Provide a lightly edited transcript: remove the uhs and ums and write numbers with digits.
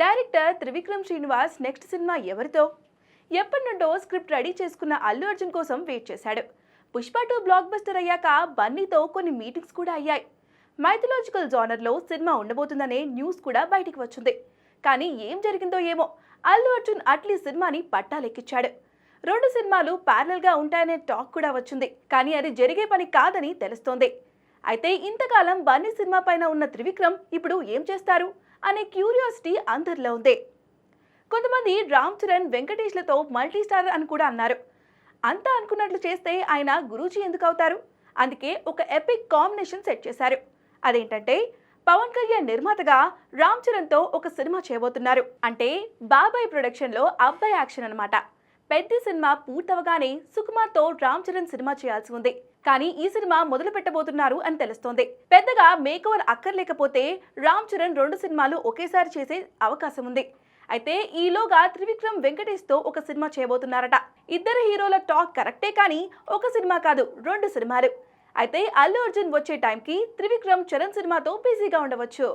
Director Trivikram Srinivas next cinema ఎవరితో? ఎప్పటి నుండో స్క్రిప్ట్ రెడీ చేసుకున్న అల్లు అర్జున్ కోసం వెయిట్ చేశాడు. పుష్ప 2 బ్లాక్ బస్టర్ అయ్యాక బన్నీతో కొన్ని మీటింగ్స్ కూడా అయ్యాయి. మైథలాజికల్ జానర్లో సినిమా ఉండబోతుందనే న్యూస్ కూడా బయటికి వచ్చింది. కానీ ఏం జరిగిందో ఏమో, అల్లు అర్జున్ అట్లీ సినిమాని పట్టాలెక్కించాడు. 2 సినిమాలు ప్యారలల్ గా ఉంటాయనే టాక్ కూడా వచ్చింది. కానీ అది జరిగే పని కాదని తెలుస్తోంది. అయితే ఇంతకాలం బన్నీ సినిమా పైన ఉన్న త్రివిక్రమ్ ఇప్పుడు ఏం చేస్తారు అనే క్యూరియాసిటీ అందరిలో ఉంది. కొంతమంది రామ్ చరణ్, వెంకటేష్లతో మల్టీ స్టార్ అని కూడా అన్నారు. అంతా అనుకున్నట్లు చేస్తే ఆయన గురూజీ ఎందుకు అవుతారు? అందుకే ఒక ఎపిక్ కాంబినేషన్ సెట్ చేశారు. అదేంటంటే పవన్ కళ్యాణ్ నిర్మాతగా రామ్ చరణ్తో ఒక సినిమా చేయబోతున్నారు. అంటే బాబాయ్ ప్రొడక్షన్లో అబ్బాయి యాక్షన్ అన్నమాట. పెద్ద సినిమా పూర్తవగానే సుకుమార్తో రామ్ చరణ్ సినిమా చేయాల్సి ఉంది. కానీ ఈ సినిమా మొదలు పెట్టబోతున్నారు అని తెలుస్తోంది. పెద్దగా మేకోవర్ అక్కర్లేకపోతే రామ్ చరణ్ 2 సినిమాలు ఒకేసారి చేసే అవకాశం ఉంది. అయితే ఈలోగా త్రివిక్రమ్ వెంకటేష్తో ఒక సినిమా చేయబోతున్నారట. ఇద్దరు హీరోల టాక్ కరెక్టే, కానీ ఒక సినిమా కాదు, 2 సినిమాలు. అయితే అల్లు అర్జున్ వచ్చే టైంకి త్రివిక్రమ్ చరణ్ సినిమాతో బిజీగా ఉండవచ్చు.